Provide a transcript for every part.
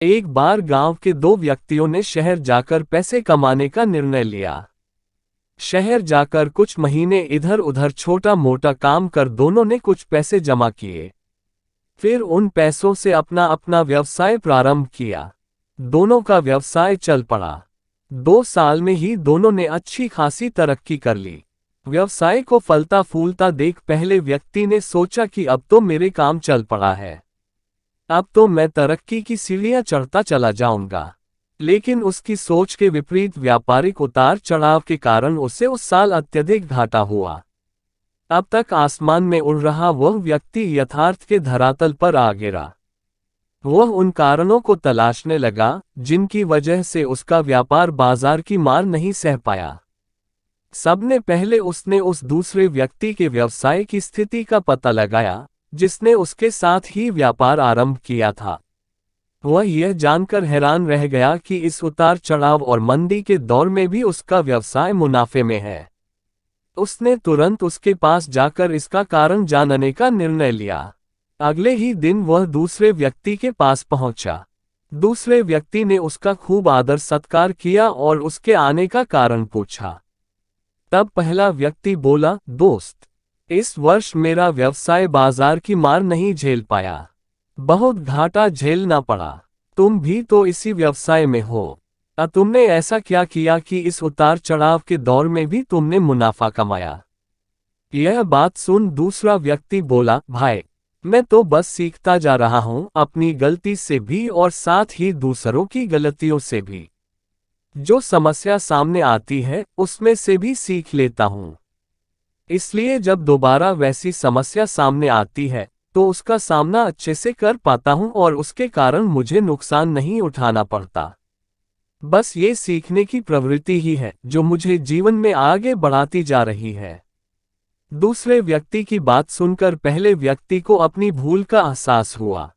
एक बार गांव के दो व्यक्तियों ने शहर जाकर पैसे कमाने का निर्णय लिया। शहर जाकर कुछ महीने इधर उधर छोटा मोटा काम कर दोनों ने कुछ पैसे जमा किए। फिर उन पैसों से अपना अपना व्यवसाय प्रारंभ किया। दोनों का व्यवसाय चल पड़ा। 2 साल में ही दोनों ने अच्छी खासी तरक्की कर ली। व्यवसाय को फलता फूलता देख पहले व्यक्ति ने सोचा कि अब तो मेरे काम चल पड़ा है, अब तो मैं तरक्की की सीढ़ियां चढ़ता चला जाऊंगा। लेकिन उसकी सोच के विपरीत व्यापारिक उतार चढ़ाव के कारण उसे उस साल अत्यधिक घाटा हुआ। अब तक आसमान में उड़ रहा वह व्यक्ति यथार्थ के धरातल पर आ गिरा। वह उन कारणों को तलाशने लगा जिनकी वजह से उसका व्यापार बाजार की मार नहीं सह पाया। सबने पहले उसने उस दूसरे व्यक्ति के व्यवसाय की स्थिति का पता लगाया जिसने उसके साथ ही व्यापार आरंभ किया था। वह यह जानकर हैरान रह गया कि इस उतार चढ़ाव और मंदी के दौर में भी उसका व्यवसाय मुनाफे में है। उसने तुरंत उसके पास जाकर इसका कारण जानने का निर्णय लिया। अगले ही दिन वह दूसरे व्यक्ति के पास पहुंचा। दूसरे व्यक्ति ने उसका खूब आदर सत्कार किया और उसके आने का कारण पूछा। तब पहला व्यक्ति बोला, दोस्त, इस वर्ष मेरा व्यवसाय बाजार की मार नहीं झेल पाया, बहुत घाटा झेलना पड़ा। तुम भी तो इसी व्यवसाय में हो, तुमने ऐसा क्या किया कि इस उतार चढ़ाव के दौर में भी तुमने मुनाफा कमाया? यह बात सुन दूसरा व्यक्ति बोला, भाई, मैं तो बस सीखता जा रहा हूं, अपनी गलती से भी और साथ ही दूसरों की गलतियों से भी। जो समस्या सामने आती है उसमें से भी सीख लेता हूं। इसलिए जब दोबारा वैसी समस्या सामने आती है तो उसका सामना अच्छे से कर पाता हूं और उसके कारण मुझे नुकसान नहीं उठाना पड़ता। बस ये सीखने की प्रवृत्ति ही है जो मुझे जीवन में आगे बढ़ाती जा रही है। दूसरे व्यक्ति की बात सुनकर पहले व्यक्ति को अपनी भूल का एहसास हुआ।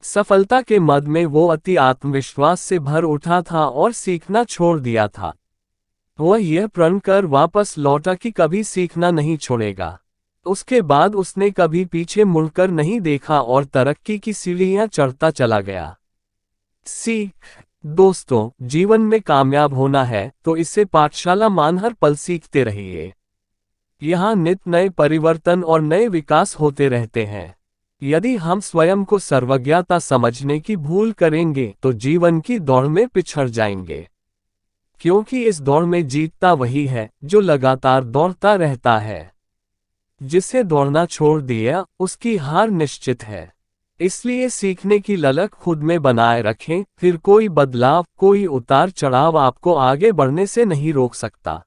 सफलता के मद में वो अति आत्मविश्वास से भर उठा था और सीखना छोड़ दिया था। वह यह प्रण कर वापस लौटा कि कभी सीखना नहीं छोड़ेगा। उसके बाद उसने कभी पीछे मुड़कर नहीं देखा और तरक्की की सीढ़ियां चढ़ता चला गया। सीख, दोस्तों, जीवन में कामयाब होना है तो इसे पाठशाला मान हर पल सीखते रहिए। यहाँ नित नए परिवर्तन और नए विकास होते रहते हैं। यदि हम स्वयं को सर्वज्ञता समझने की भूल करेंगे तो जीवन की दौड़ में पिछड़ जाएंगे, क्योंकि इस दौड़ में जीतता वही है जो लगातार दौड़ता रहता है। जिसे दौड़ना छोड़ दिया उसकी हार निश्चित है। इसलिए सीखने की ललक खुद में बनाए रखें, फिर कोई बदलाव, कोई उतार चढ़ाव आपको आगे बढ़ने से नहीं रोक सकता।